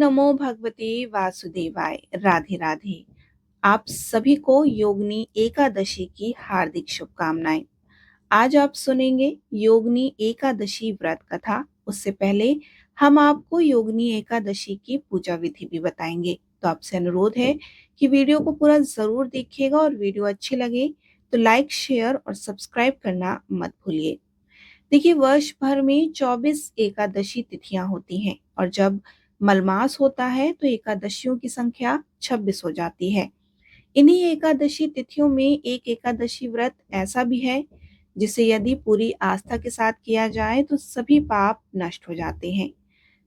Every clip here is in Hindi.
नमो भगवते वासुदेवाय। राधे राधे। आप सभी को योगिनी एकादशी की हार्दिक शुभकामनाएं। आज आप सुनेंगे योगिनी एकादशी व्रत कथा। उससे पहले हम आपको योगिनी एकादशी की पूजा विधि भी बताएंगे। तो आपसे अनुरोध है कि वीडियो को पूरा जरूर देखिएगा और वीडियो अच्छी लगे तो लाइक, शेयर और सब्सक्राइब करना मत भूलिए। देखिए, वर्ष भर में 24 एकादशी तिथियां होती हैं और जब मलमास होता है तो एकादशियों की संख्या 26 हो जाती है। इन्हीं एकादशी तिथियों में एक एकादशी व्रत ऐसा भी है जिसे यदि पूरी आस्था के साथ किया जाए तो सभी पाप नष्ट हो जाते हैं।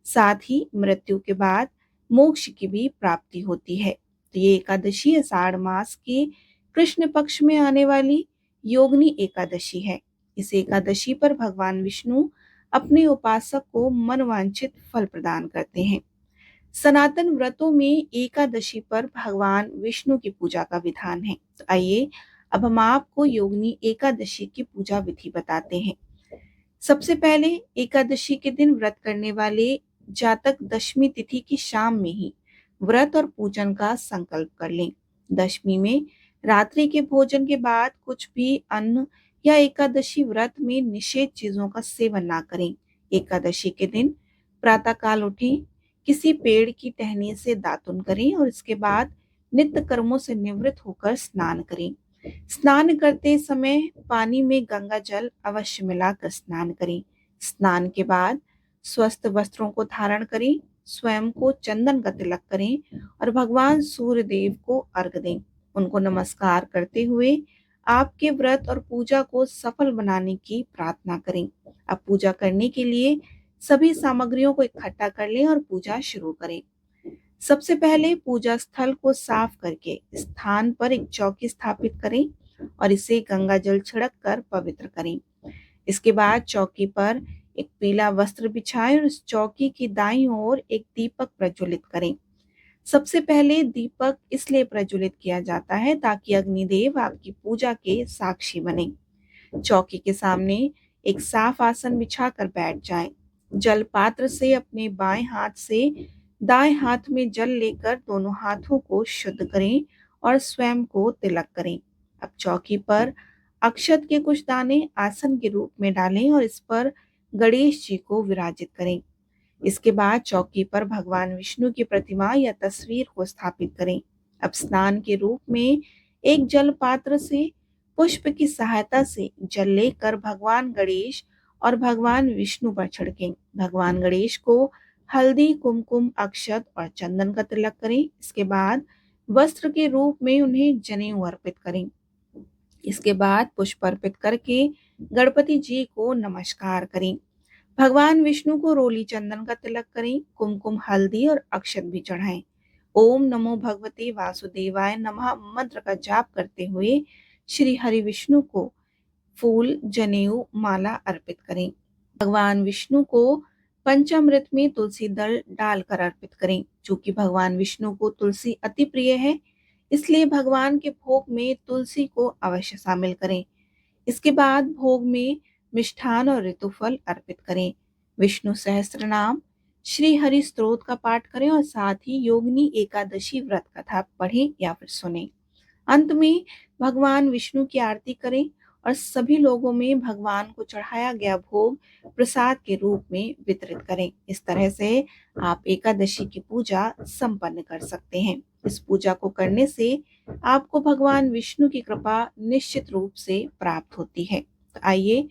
साथ ही मृत्यु के बाद मोक्ष की भी प्राप्ति होती है। तो ये एकादशी आषाढ़ मास के कृष्ण पक्ष में आने वाली योगिनी एकादशी है। इस एकादशी पर भगवान विष्णु अपने उपासक को मनवांछित फल प्रदान करते हैं। सनातन व्रतों में एकादशी पर भगवान विष्णु की पूजा का विधान है। तो आइए अब हम आपको योगिनी एकादशी की पूजा विधि बताते हैं। सबसे पहले एकादशी के दिन व्रत करने वाले जातक दशमी तिथि की शाम में ही व्रत और पूजन का संकल्प कर लें। दशमी में रात्रि के भोजन के बाद कुछ भी अन्न या एकादशी व्रत में निषेध चीजों का सेवन ना करें। एकादशी के दिन प्रातःकाल उठें, किसी पेड़ की टहनी से दातुन करें और इसके बाद नित्य कर्मों से निवृत्त होकर स्नान करें। स्नान करते समय पानी में गंगा जल अवश्य मिलाकर स्नान करें। स्नान के बाद स्वस्थ वस्त्रों को धारण करें, स्वयं को चंदन का तिलक करें और भगवान सूर्य देव को अर्घ दें। उनको नमस्कार करते हुए आपके व्रत और पूजा को सफल बनाने की प्रार्थना करें। अब पूजा करने के लिए सभी सामग्रियों को इकट्ठा कर लें और पूजा शुरू करें। सबसे पहले पूजा स्थल को साफ करके स्थान पर एक चौकी स्थापित करें और इसे गंगा जल छिड़क कर पवित्र करें। इसके बाद चौकी पर एक पीला वस्त्र बिछाएं और इस चौकी की दाईं ओर एक दीपक प्रज्वलित करें। सबसे पहले दीपक इसलिए प्रज्वलित किया जाता है ताकि अग्निदेव आपकी पूजा के साक्षी बने। चौकी के सामने एक साफ आसन बिछाकर बैठ जाएं। जल पात्र से अपने बाएं हाथ से दाएं हाथ में जल लेकर दोनों हाथों को शुद्ध करें और स्वयं को तिलक करें। अब चौकी पर अक्षत के कुछ दाने आसन के रूप में डालें और इस पर गणेश जी को विराजित करें। इसके बाद चौकी पर भगवान विष्णु की प्रतिमा या तस्वीर को स्थापित करें। अब स्नान के रूप में एक जल पात्र से पुष्प की सहायता से जल लेकर भगवान गणेश और भगवान विष्णु पर छिड़कें। भगवान गणेश को हल्दी, कुमकुम, अक्षत और चंदन का तिलक करें। इसके बाद वस्त्र के रूप में उन्हें जनेऊ अर्पित करें। इसके बाद पुष्प अर्पित करके गणपति जी को नमस्कार करें। भगवान विष्णु को रोली चंदन का तिलक करें, कुमकुम, हल्दी और अक्षत भी चढ़ाएं। ओम नमो भगवते वासुदेवाय नमः मंत्र का जाप करते हुए श्री हरि विष्णु को फूल, जनेऊ, माला अर्पित करें। भगवान विष्णु को पंचामृत में तुलसी दल डालकर अर्पित करें। चूंकि भगवान विष्णु को तुलसी अति प्रिय है, इसलिए भगवान के भोग में तुलसी को अवश्य शामिल करें। इसके बाद भोग में मिष्ठान और ऋतुफल अर्पित करें। विष्णु सहस्त्र नाम, श्री हरि स्तोत्र का पाठ करें और साथ ही योगिनी एकादशी व्रत कथा पढ़ें या फिर सुने। अंत में भगवान विष्णु की आरती करें और सभी लोगों में भगवान को चढ़ाया गया भोग प्रसाद के रूप में वितरित करें। इस तरह से आप एकादशी की पूजा संपन्न कर सकते हैं। इस पूजा को करने से आपको भगवान विष्णु की कृपा निश्चित रूप से प्राप्त होती है। तो आइए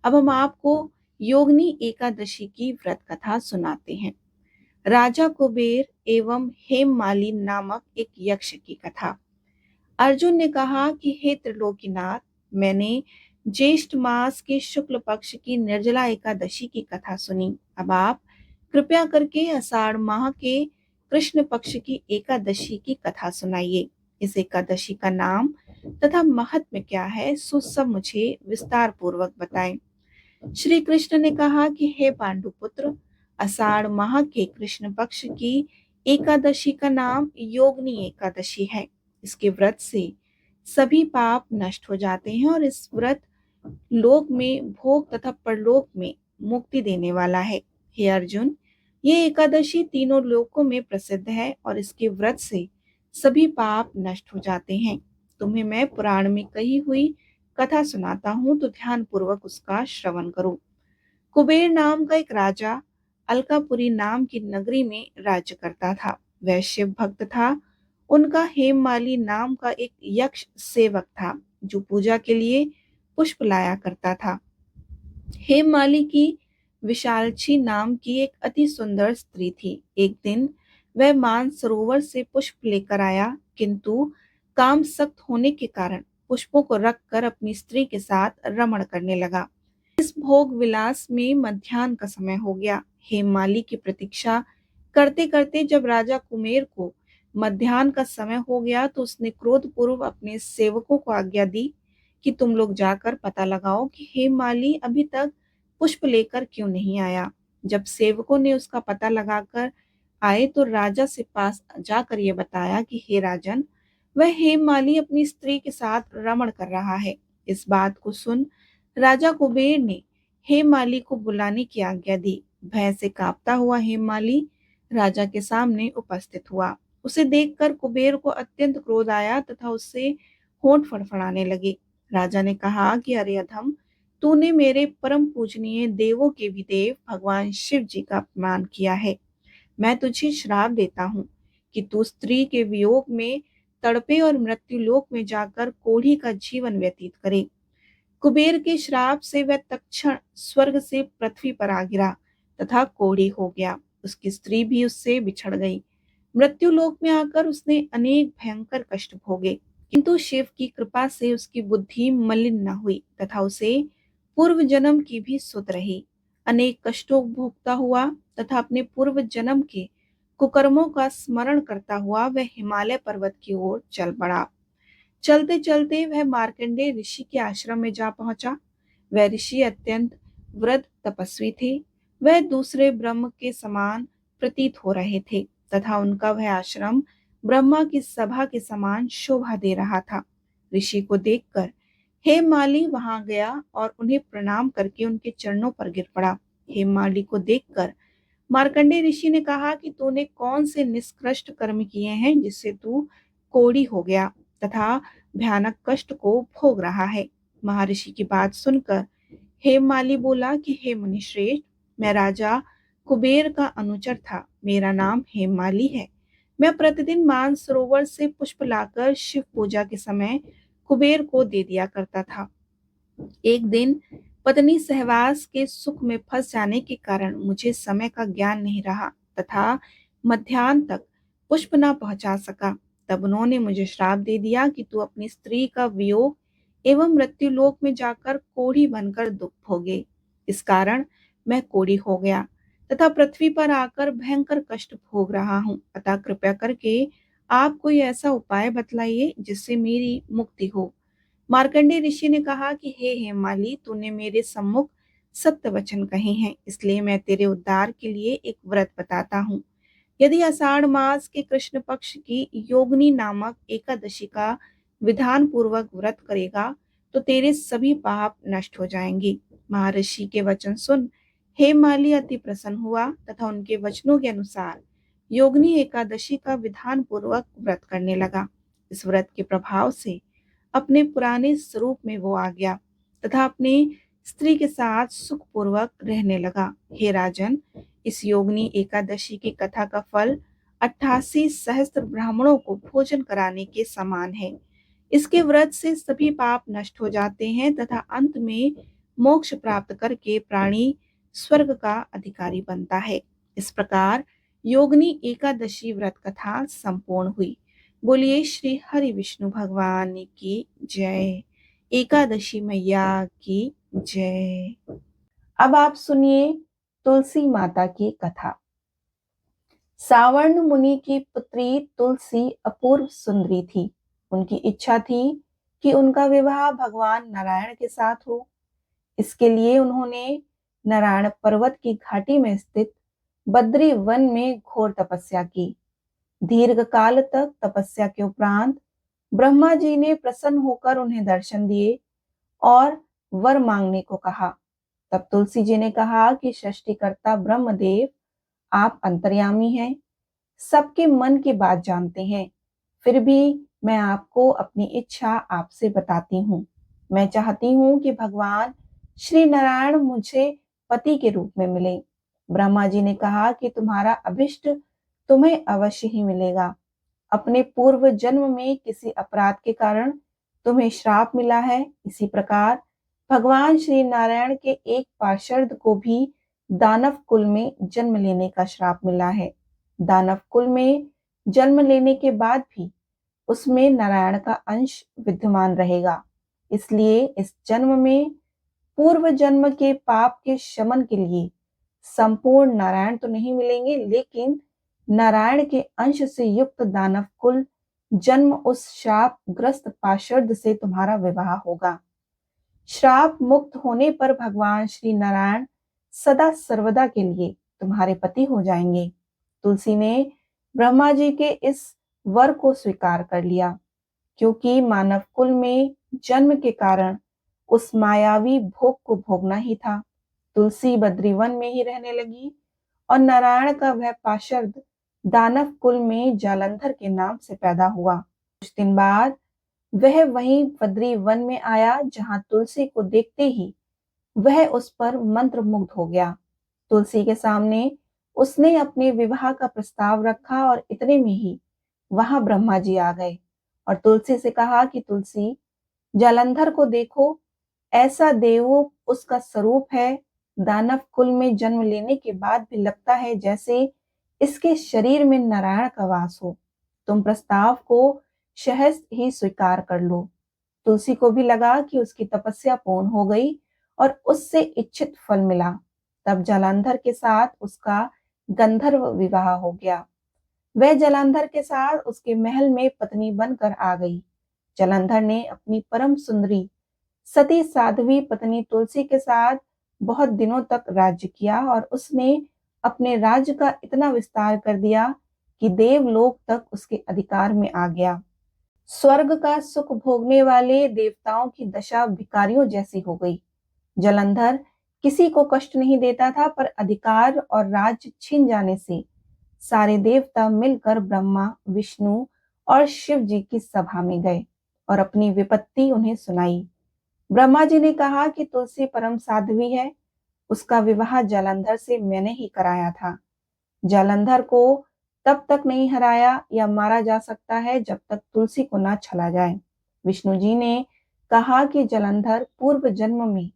अब हम आपको योगिनी एकादशी की व्रत कथा सुनाते हैं। राजा कुबेर एवं हेममालिनी नामक एक यक्ष की कथा। अर्जुन ने कहा कि हे त्रिलोकीनाथ, मैंने ज्येष्ठ मास के शुक्ल पक्ष की निर्जला एकादशी की कथा सुनी। अब आप कृपया करके आषाढ़ माह के कृष्ण पक्ष की एकादशी की कथा सुनाइए। इस एकादशी का नाम तथा महत्व क्या है, सो सब मुझे विस्तार पूर्वक बताएं। श्री कृष्ण ने कहा कि हे पांडुपुत्र, आषाढ़ माह के कृष्ण पक्ष की एकादशी का नाम योगिनी एकादशी है। इसके व्रत से सभी पाप नष्ट हो जाते हैं और इस व्रत लोक में भोग तथा परलोक में मुक्ति देने वाला है। हे अर्जुन, ये एकादशी तीनों लोकों में प्रसिद्ध है और इसके व्रत से सभी पाप नष्ट हो जाते हैं। तुम्हें मैं पुराण में कही हुई कथा सुनाता हूँ, तो ध्यान पूर्वक उसका श्रवण करो। कुबेर नाम का एक राजा अलकापुरी नाम की नगरी में राज्य करता था। वह शिव भक्त था। उनका हेममाली नाम का एक यक्ष सेवक था जो पूजा के लिए पुष्प लाया करता था। हेममाली की विशालक्षी नाम की एक अति सुंदर स्त्री थी। एक दिन वह मानसरोवर से पुष्प लेकर आया, किंतु काम सख्त होने के कारण पुष्पों को रखकर अपनी स्त्री के साथ रमण करने लगा। इस भोग विलास में मध्याह्न का समय हो गया। हेममाली की प्रतीक्षा करते करते जब राजा कुमेर को मध्याह्न का समय हो गया, तो उसने क्रोधपूर्व अपने सेवकों को आज्ञा दी कि तुम लोग जाकर पता लगाओ कि हेममाली अभी तक पुष्प लेकर क्यों नहीं आया। जब सेवकों ने उसका पता लगाकर आए, तो राजा से पास जाकर ये बताया कि हे राजन, वह हेममाली अपनी स्त्री के साथ रमण कर रहा है। इस बात को सुन राजा कुबेर ने हेममाली को बुलाने की आज्ञा दी। भय से कांपता हुआ हेममाली राजा के सामने उपस्थित हुआ। उसे देखकर कुबेर को अत्यंत क्रोध आया तथा उससे होंठ फड़फड़ाने लगे। राजा ने कहा कि अरे अधम, तूने मेरे परम पूजनीय देवों के भी देव भगवान शिव जी का अपमान किया है। मैं तुझे श्राप देता हूँ कि तू स्त्री के वियोग में तड़पे और मृत्यु लोक में जाकर कोढ़ी का जीवन व्यतीत करे। कुबेर के श्राप से वह तत्क्षण स्वर्ग से पृथ्वी पर आ गिरा तथा कोढ़ी हो गया। उसकी स्त्री भी उससे बिछड़ गई। मृत्यु लोक में आकर उसने अनेक भयंकर कष्ट भोगे, किंतु शिव की कृपा से उसकी बुद्धि मलिन न हुई तथा उसे पूर्व जन्म की भी सुध रही। अनेक कष्टों भोगता हुआ तथा अपने पूर्व जन्म के कुकर्मों का स्मरण करता हुआ वह हिमालय पर्वत की ओर चल पड़ा। चलते चलते वह मार्कंडेय ऋषि के आश्रम में जा पहुंचा। वह ऋषि अत्यंत वृद्ध तपस्वी थे। वह दूसरे ब्रह्म के समान प्रतीत हो रहे थे तथा उनका वह आश्रम ब्रह्मा की सभा के समान शोभा दे रहा था। ऋषि को देखकर हेममाली वहां गया और उन्हें प्रणाम करके उनके चरणों पर गिर पड़ा। हेममाली को देखकर मार्कंडेय ऋषि ने कहा कि तूने कौन से निष्कृष्ट कर्म किए हैं जिससे तू कोढ़ी हो गया तथा भयानक कष्ट को भोग रहा है। महर्षि की बात सुनकर हेममाली बोला कि हे मुनिश्रेष्ठ, मैं राजा कुबेर का अनुचर था। मेरा नाम हेममाली है। मैं प्रतिदिन मानसरोवर से पुष्प लाकर शिव पूजा के समय कुबेर को दे दिया करता था। एक दिन पत्नी सहवास के सुख में फंस जाने के कारण मुझे समय का ज्ञान नहीं रहा तथा मध्याह्न तक पुष्प न पहुंचा सका। तब उन्होंने मुझे श्राप दे दिया कि तू अपनी स्त्री का वियोग एवं मृत्यु लोक में जाकर कोढ़ी बनकर दुख भोगे। इस कारण मैं कोढ़ी हो गया तथा पृथ्वी पर आकर भयंकर कष्ट भोग रहा हूँ। अतः कृपया करके आप कोई ऐसा उपाय बतलाइए जिससे मेरी मुक्ति हो। मार्कंडेय ऋषि ने कहा कि हे हेममाली, तूने मेरे सम्मुख सत्य वचन कहे हैं, इसलिए मैं तेरे उद्धार के लिए एक व्रत बताता हूँ। यदि आषाढ़ मास के कृष्ण पक्ष की योगिनी नामक एकादशी का विधान पूर्वक व्रत करेगा, तो तेरे सभी पाप नष्ट हो जाएंगे। महर्षि के वचन सुन हेममाली अति प्रसन्न हुआ तथा उनके वचनों के अनुसार योगिनी एकादशी का विधान पूर्वक व्रत करने लगा। इस व्रत के प्रभाव से अपने पुराने स्वरूप में वो आ गया तथा अपनी स्त्री के साथ सुखपूर्वक रहने लगा। हे राजन, इस योगिनी एकादशी की कथा का फल 88 सहस्त्र ब्राह्मणों को भोजन कराने के समान है। इसके व्रत से सभी पाप नष्ट हो जाते हैं तथा अंत में मोक्ष प्राप्त करके प्राणी स्वर्ग का अधिकारी बनता है। इस प्रकार योगिनी एकादशी व्रत कथा संपूर्ण हुई। बोलिए श्री हरि विष्णु भगवान की जय। एकादशी मैया की जय। अब आप सुनिए तुलसी माता की कथा। सावर्ण मुनि की पुत्री तुलसी अपूर्व सुंदरी थी। उनकी इच्छा थी कि उनका विवाह भगवान नारायण के साथ हो। इसके लिए उन्होंने नारायण पर्वत की घाटी में स्थित बद्री वन में घोर तपस्या की। दीर्घ काल तक तपस्या के उपरांत ब्रह्मा जी ने प्रसन्न होकर उन्हें दर्शन दिए और वर मांगने को कहा। तब तुलसी जी ने कहा कि सृष्टिकर्ता ब्रह्मदेव आप अंतर्यामी हैं, सबके मन की बात जानते हैं। फिर भी मैं आपको अपनी इच्छा आपसे बताती हूँ। मैं चाहती हूँ कि भगवान श्री नारायण मुझे पति के रूप में मिले। ब्रह्मा जी ने कहा कि तुम्हारा अभिष्ट तुम्हें अवश्य ही मिलेगा। अपने पूर्व जन्म में किसी अपराध के कारण तुम्हें श्राप मिला है। इसी प्रकार भगवान श्री नारायण के एक पार्षद को भी दानव कुल में जन्म लेने का श्राप मिला है। दानव कुल में जन्म लेने के बाद भी उसमें नारायण का अंश विद्यमान रहेगा। इसलिए इस जन्म में पूर्व जन्म के पाप के शमन के लिए संपूर्ण नारायण तो नहीं मिलेंगे, लेकिन नारायण के अंश से युक्त दानव कुल जन्म उस शाप ग्रस्त पाशर्द से तुम्हारा विवाह होगा। श्राप मुक्त होने पर भगवान श्री नारायण सदा सर्वदा के लिए तुम्हारे पति हो जाएंगे। तुलसी ने ब्रह्मा जी के इस वर को स्वीकार कर लिया, क्योंकि मानव कुल में जन्म के कारण उस मायावी भोग को भोगना ही था। तुलसी बद्रीवन में ही रहने लगी और नारायण का वह पाशर्द दानव कुल में जालंधर के नाम से पैदा हुआ। कुछ दिन बाद वह वहीं बद्री वन में आया, जहां तुलसी को देखते ही वह उस पर मंत्र मुग्ध हो गया। तुलसी के सामने उसने अपने विवाह का प्रस्ताव रखा और इतने में ही वहां ब्रह्मा जी आ गए और तुलसी से कहा कि तुलसी, जालंधर को देखो, ऐसा देवो उसका स्वरूप है। दानव कुल में जन्म लेने के बाद भी लगता है जैसे इसके शरीर में नारायण का वास हो। तुम प्रस्ताव को सहज ही स्वीकार कर लो। तुलसी को भी लगा कि उसकी तपस्या पूर्ण हो गई और उससे इच्छित फल मिला। तब जालंधर के साथ उसका गंधर्व विवाह हो गया। वह जालंधर के साथ उसके महल में पत्नी बनकर आ गई। जालंधर ने अपनी परम सुंदरी सती साध्वी पत्नी तुलसी के साथ बहुत दिनों तक राज्य किया और उसने अपने राज्य का इतना विस्तार कर दिया कि देवलोक तक उसके अधिकार में आ गया। स्वर्ग का सुख भोगने वाले देवताओं की दशा भिखारियों जैसी हो गई। जालंधर किसी को कष्ट नहीं देता था, पर अधिकार और राज्य छिन जाने से सारे देवता मिलकर ब्रह्मा, विष्णु और शिव जी की सभा में गए और अपनी विपत्ति उन्हें सुनाई। ब्रह्मा जी ने कहा कि तुलसी परम साध्वी है, उसका विवाह जालंधर से मैंने ही कराया था। जालंधर को तब तक नहीं हराया या मारा जा सकता है जब तक तुलसी को ना छला जाए। विष्णु जी ने कहा कि जालंधर पूर्व जन्म में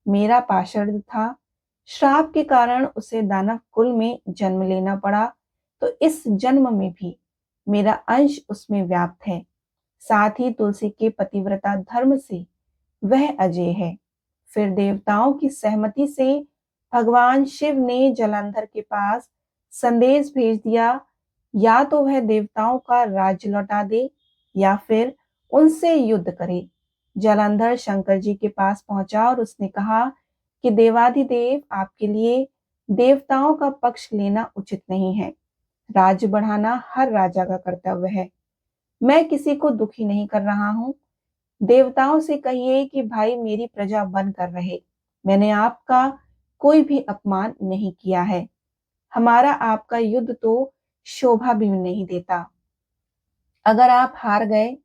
मेरा पार्षद था। श्राप के कारण उसे दानव कुल में जन्म लेना पड़ा, तो इस जन्म में भी मेरा अंश उसमें व्याप्त है। साथ ही तुलसी के पतिव्रता धर्म से वह अजय है। फिर देवताओं की सहमति से भगवान शिव ने जालंधर के पास संदेश भेज दिया, या तो वह देवताओं का राज्य लौटा दे या फिर उनसे युद्ध करे। जालंधर शंकर जी के पास पहुंचा और उसने कहा कि देवाधिदेव, आपके लिए देवताओं का पक्ष लेना उचित नहीं है। राज्य बढ़ाना हर राजा का कर्तव्य है। मैं किसी को दुखी नहीं कर रहा हूँ। देवताओं से कहिए कि भाई मेरी प्रजा बनकर रहे। मैंने आपका कोई भी अपमान नहीं किया है। हमारा आपका युद्ध तो शोभा भी नहीं देता। अगर आप हार गए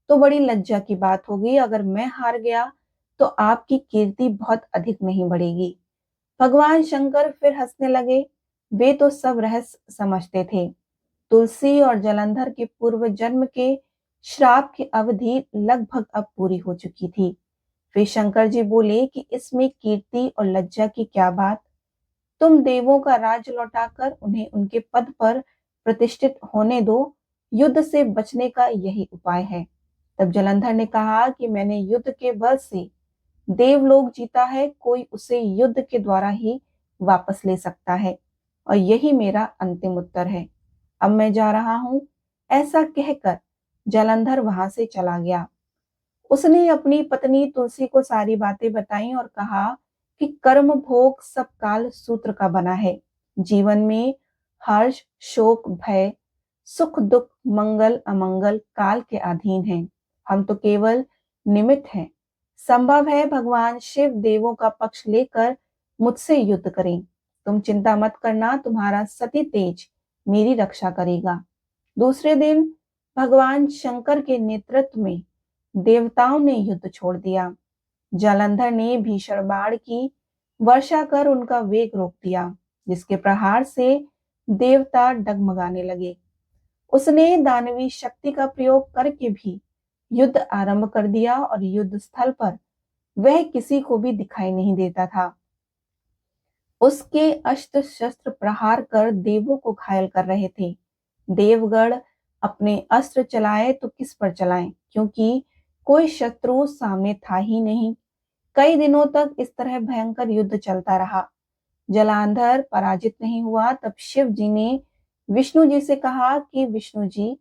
तो बड़ी लज्जा की बात होगी, अगर मैं हार गया तो आपकी कीर्ति बहुत अधिक नहीं बढ़ेगी। भगवान शंकर फिर हंसने लगे। वे तो सब रहस्य समझते थे। तुलसी और जालंधर के पूर्व जन्म के श्राप की अवधि लगभग अब पूरी हो चुकी थी। फिर शंकर जी बोले कि इसमें कीर्ति और लज्जा की क्या बात। तुम देवों का राज लौटाकर उन्हें उनके पद पर प्रतिष्ठित होने दो। युद्ध से बचने का यही उपाय है। तब जालंधर ने कहा कि मैंने युद्ध के बल से देवलोक जीता है, कोई उसे युद्ध के द्वारा ही वापस ले सकता है और यही मेरा अंतिम उत्तर है। अब मैं जा रहा हूं। ऐसा कहकर जालंधर वहां से चला गया। उसने अपनी पत्नी तुलसी को सारी बातें बताई और कहा कि कर्म भोग सब काल सूत्र का बना है। जीवन में हर्ष, शोक, भय, सुख, दुख, मंगल, अमंगल काल के अधीन हैं। हम तो केवल निमित्त हैं। संभव है भगवान शिव देवों का पक्ष लेकर मुझसे युद्ध करें। तुम चिंता मत करना, तुम्हारा सती तेज मेरी रक्षा करेगा। दूसरे दिन भगवान शंकर के नेतृत्व में देवताओं ने युद्ध छोड़ दिया। जालंधर ने भीषण बाण की वर्षा कर उनका वेग रोक दिया, जिसके प्रहार से देवता डगमगाने लगे। उसने दानवी शक्ति का प्रयोग करके भी युद्ध आरंभ कर दिया और युद्ध स्थल पर वह किसी को भी दिखाई नहीं देता था। उसके अस्त्र शस्त्र प्रहार कर देवों को घायल कर रहे थे। देवगण अपने अस्त्र चलाए तो किस पर चलाएं, क्योंकि कोई शत्रु सामने था ही नहीं। कई दिनों तक इस तरह भयंकर युद्ध चलता रहा। जलांधर पराजित नहीं हुआ। तब शिव जी ने विष्णु जी से कहा कि विष्णु जी,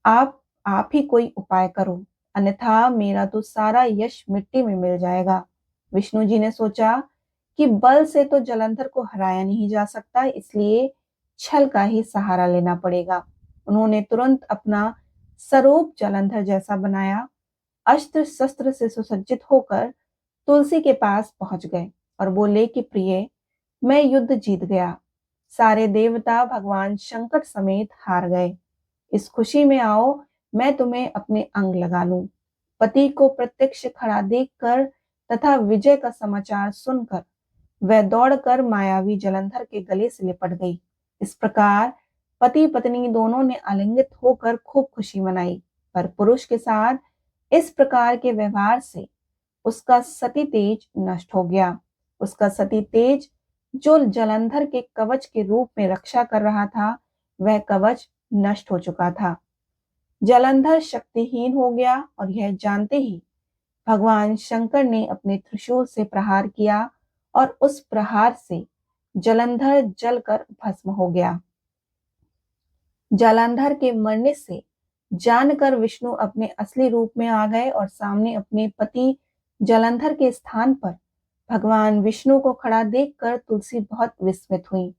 आप ही कोई उपाय करो, अन्यथा मेरा तो सारा यश मिट्टी में मिल जाएगा। विष्णु जी ने सोचा कि बल से तो जलंधर को हराया नहीं जा सकता, इसलिए छल का ही सहारा लेना पड़ेगा। उन्होंने तुरंत अपना स्वरूप जलंधर जैसा बनाया। अस्त्र शस्त्र से सुसज्जित होकर तुलसी के पास पहुंच गए और बोले कि प्रिय, मैं युद्ध जीत गया। सारे देवता भगवान शंकर समेत हार गए। इस खुशी में आओ, मैं तुम्हें अपने अंग लगा लूं। पति को प्रत्यक्ष खड़ा देखकर तथा विजय का समाचार सुनकर वह दौड़कर मायावी जलंधर के गले से लिपट गई। इस प्रकार पति पत्नी दोनों ने आलिंगित होकर खूब खुशी मनाई। पर पुरुष के साथ इस प्रकार के व्यवहार से उसका सती तेज नष्ट हो गया। उसका सती तेज जो जलंधर के कवच के रूप में रक्षा कर रहा था, वह कवच नष्ट हो चुका था। जलंधर शक्तिहीन हो गया और यह जानते ही भगवान शंकर ने अपने त्रिशूल से प्रहार किया और उस प्रहार से जलंधर जलकर भस्म हो गया। जालंधर के मरने से जानकर विष्णु अपने असली रूप में आ गए और सामने अपने पति जालंधर के स्थान पर भगवान विष्णु को खड़ा देखकर तुलसी बहुत विस्मित हुई।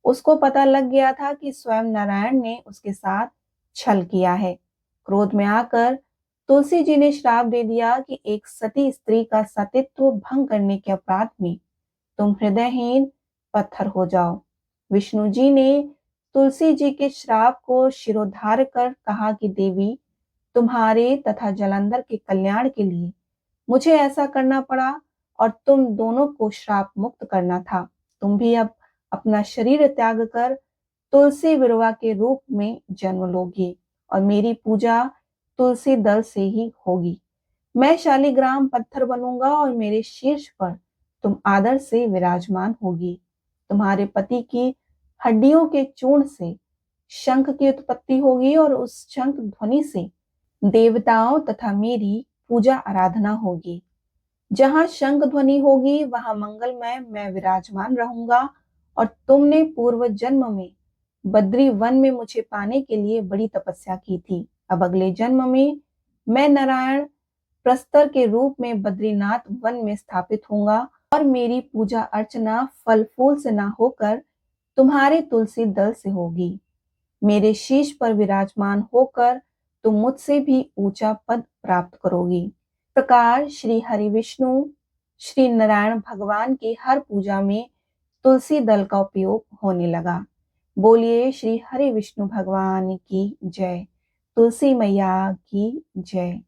उसको पता लग गया था कि स्वयं नारायण ने उसके साथ छल किया है। क्रोध में आकर तुलसी जी ने श्राप दे दिया कि एक सती स्त्री का सतीत्व भंग करने के अपराध में तुम हृदयहीन पत्थर हो जाओ। विष्णु जी ने तुलसी जी के श्राप को शिरोधार्य कर कहा कि देवी, तुम्हारे तथा जालंधर के कल्याण के लिए मुझे ऐसा करना पड़ा और तुम दोनों को श्राप मुक्त करना था। तुम भी अब अपना शरीर त्याग कर तुलसी विरवा के रूप में जन्म लोगी और मेरी पूजा तुलसी दल से ही होगी। मैं शालिग्राम पत्थर बनूंगा और मेरे शीर्ष पर तुम आदर से विराजमान होगी। तुम्हारे पति की हड्डियों के चूर्ण से शंख की उत्पत्ति होगी और उस शंख ध्वनि से देवताओं तथा मेरी पूजा आराधना होगी। जहां शंख ध्वनि होगी वहां मंगलमय मैं विराजमान रहूंगा। और तुमने पूर्व जन्म में बद्री वन में मुझे पाने के लिए बड़ी तपस्या की थी। अब अगले जन्म में मैं नारायण प्रस्तर के रूप में बद्रीनाथ वन में स्थापित होऊंगा और मेरी पूजा अर्चना फल फूल से ना होकर तुम्हारे तुलसी दल से होगी। मेरे शीश पर विराजमान होकर तुम मुझसे भी ऊंचा पद प्राप्त करोगी। प्रकार श्री हरि विष्णु श्री नारायण भगवान की हर पूजा में तुलसी दल का उपयोग होने लगा। बोलिए श्री हरि विष्णु भगवान की जय। तुलसी मैया की जय।